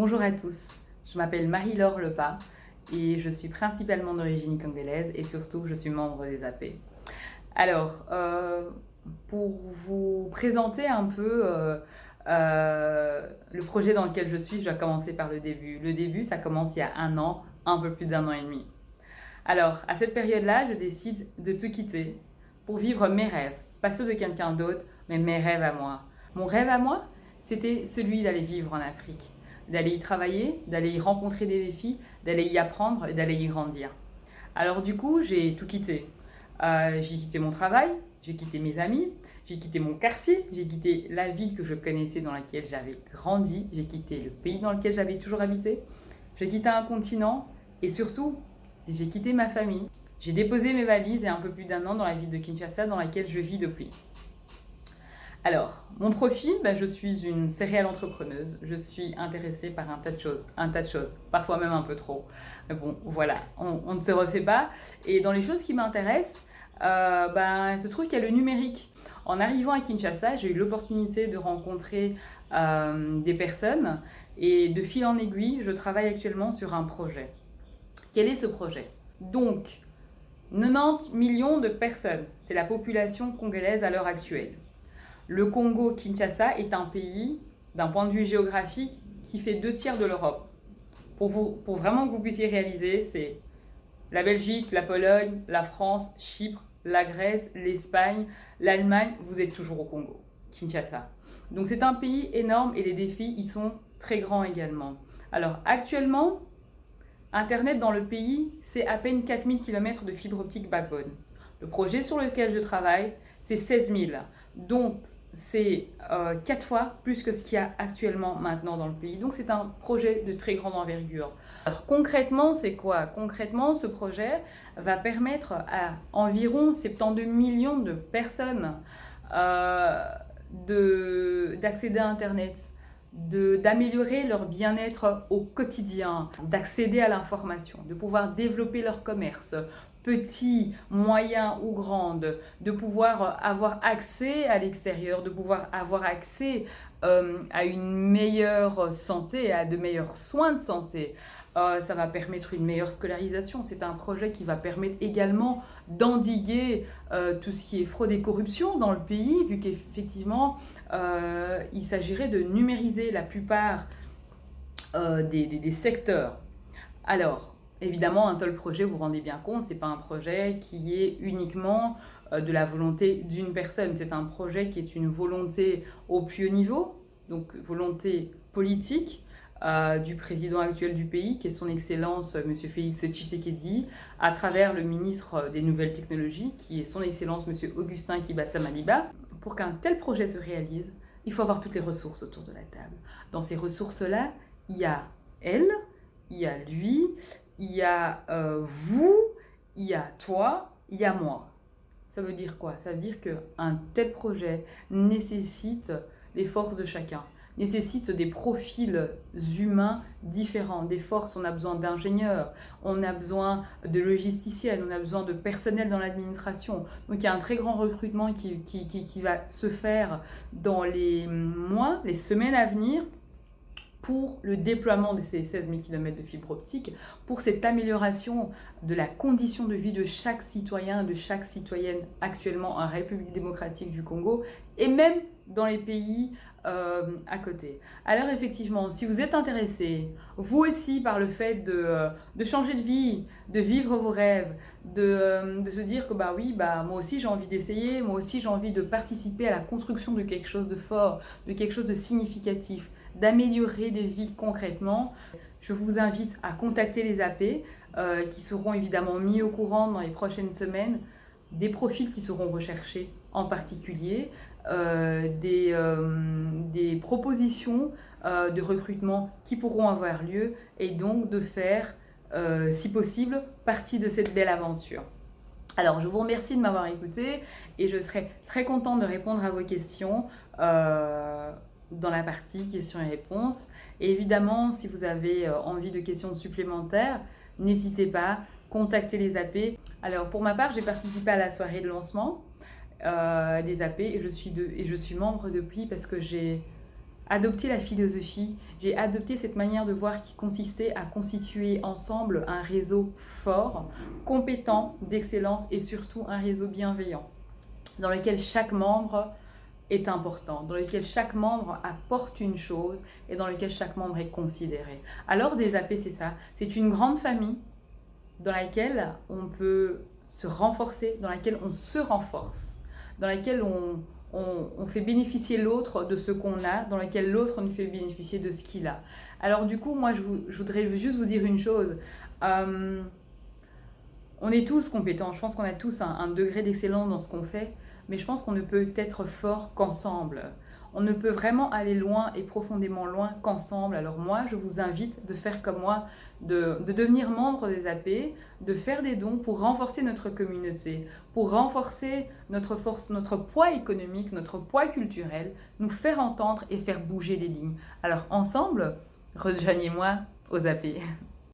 Bonjour à tous, je m'appelle Marie-Laure Lepas et je suis principalement d'origine congolaise et surtout je suis membre des AP. Alors, pour vous présenter un peu le projet dans lequel je suis, je dois commencer par le début. Le début, ça commence il y a un an, un peu plus d'un an et demi. Alors, à cette période-là, je décide de tout quitter pour vivre mes rêves, pas ceux de quelqu'un d'autre, mais mes rêves à moi. Mon rêve à moi, c'était celui d'aller vivre en Afrique, d'aller y travailler, d'aller y rencontrer des défis, d'aller y apprendre et d'aller y grandir. Alors du coup, j'ai tout quitté. J'ai quitté mon travail, j'ai quitté mes amis, j'ai quitté mon quartier, j'ai quitté la ville que je connaissais dans laquelle j'avais grandi, j'ai quitté le pays dans lequel j'avais toujours habité, j'ai quitté un continent et surtout, j'ai quitté ma famille. J'ai déposé mes valises il y a un peu plus d'un an dans la ville de Kinshasa dans laquelle je vis depuis. Alors, mon profil, je suis une serial entrepreneuse. Je suis intéressée par un tas de choses, parfois même un peu trop. Mais bon, voilà, on ne se refait pas. Et dans les choses qui m'intéressent, il se trouve qu'il y a le numérique. En arrivant à Kinshasa, j'ai eu l'opportunité de rencontrer des personnes et de fil en aiguille, je travaille actuellement sur un projet. Quel est ce projet? Donc, 90 millions de personnes, c'est la population congolaise à l'heure actuelle. Le Congo-Kinshasa est un pays, d'un point de vue géographique, qui fait 2 tiers de l'Europe. Pour vraiment que vous puissiez réaliser, c'est la Belgique, la Pologne, la France, Chypre, la Grèce, l'Espagne, l'Allemagne, vous êtes toujours au Congo, Kinshasa. Donc c'est un pays énorme et les défis y sont très grands également. Alors actuellement, Internet dans le pays, c'est à peine 4000 km de fibre optique backbone. Le projet sur lequel je travaille, c'est 16 000. Donc, c'est 4 fois plus que ce qu'il y a actuellement maintenant dans le pays. Donc, c'est un projet de très grande envergure. Alors, concrètement, c'est quoi? Concrètement, ce projet va permettre à environ 72 millions de personnes d'accéder à Internet, d'améliorer leur bien-être au quotidien, d'accéder à l'information, de pouvoir développer leur commerce, petit, moyen ou grande, de pouvoir avoir accès à l'extérieur, de pouvoir avoir accès à une meilleure santé, à de meilleurs soins de santé. Ça va permettre une meilleure scolarisation. C'est un projet qui va permettre également d'endiguer tout ce qui est fraude et corruption dans le pays, vu qu'effectivement, il s'agirait de numériser la plupart des secteurs. Alors, évidemment, un tel projet, vous vous rendez bien compte, ce n'est pas un projet qui est uniquement de la volonté d'une personne. C'est un projet qui est une volonté au plus haut niveau, donc volonté politique du président actuel du pays, qui est son Excellence M. Félix Tshisekedi, à travers le ministre des Nouvelles Technologies, qui est son Excellence M. Augustin Kibasa Maliba. Pour qu'un tel projet se réalise, il faut avoir toutes les ressources autour de la table. Dans ces ressources-là, il y a elle, il y a lui, il y a vous, il y a toi, il y a moi. Ça veut dire quoi? Ça veut dire qu'un tel projet nécessite les forces de chacun, nécessite des profils humains différents. Des forces, on a besoin d'ingénieurs, on a besoin de logisticiennes, on a besoin de personnel dans l'administration. Donc il y a un très grand recrutement qui va se faire dans les mois, les semaines à venir, pour le déploiement de ces 16 000 km de fibre optique, pour cette amélioration de la condition de vie de chaque citoyen, de chaque citoyenne actuellement en République démocratique du Congo, et même dans les pays à côté. Alors effectivement, si vous êtes intéressé, vous aussi, par le fait de changer de vie, de vivre vos rêves, de se dire que moi aussi j'ai envie d'essayer, moi aussi j'ai envie de participer à la construction de quelque chose de fort, de quelque chose de significatif, d'améliorer des vies concrètement, je vous invite à contacter les AP qui seront évidemment mis au courant dans les prochaines semaines des profils qui seront recherchés en particulier, des propositions de recrutement qui pourront avoir lieu et donc de faire, si possible, partie de cette belle aventure. Alors, je vous remercie de m'avoir écouté et je serai très contente de répondre à vos questions dans la partie questions et réponses. Et évidemment, si vous avez envie de questions supplémentaires, n'hésitez pas, contactez les AP. Alors, pour ma part, j'ai participé à la soirée de lancement des AP et je suis membre depuis parce que j'ai adopté la philosophie, j'ai adopté cette manière de voir qui consistait à constituer ensemble un réseau fort, compétent, d'excellence et surtout un réseau bienveillant, dans lequel chaque membre est important, dans lequel chaque membre apporte une chose et dans lequel chaque membre est considéré. Alors des AP, c'est ça, c'est une grande famille dans laquelle on peut se renforcer, dans laquelle on se renforce, dans laquelle on fait bénéficier l'autre de ce qu'on a, dans laquelle l'autre nous fait bénéficier de ce qu'il a. Alors du coup, moi, je voudrais juste vous dire une chose. On est tous compétents, je pense qu'on a tous un degré d'excellence dans ce qu'on fait, mais je pense qu'on ne peut être fort qu'ensemble. On ne peut vraiment aller loin et profondément loin qu'ensemble. Alors moi, je vous invite de faire comme moi, de devenir membre des AP, de faire des dons pour renforcer notre communauté, pour renforcer notre force, notre poids économique, notre poids culturel, nous faire entendre et faire bouger les lignes. Alors ensemble, rejoignez-moi aux AP.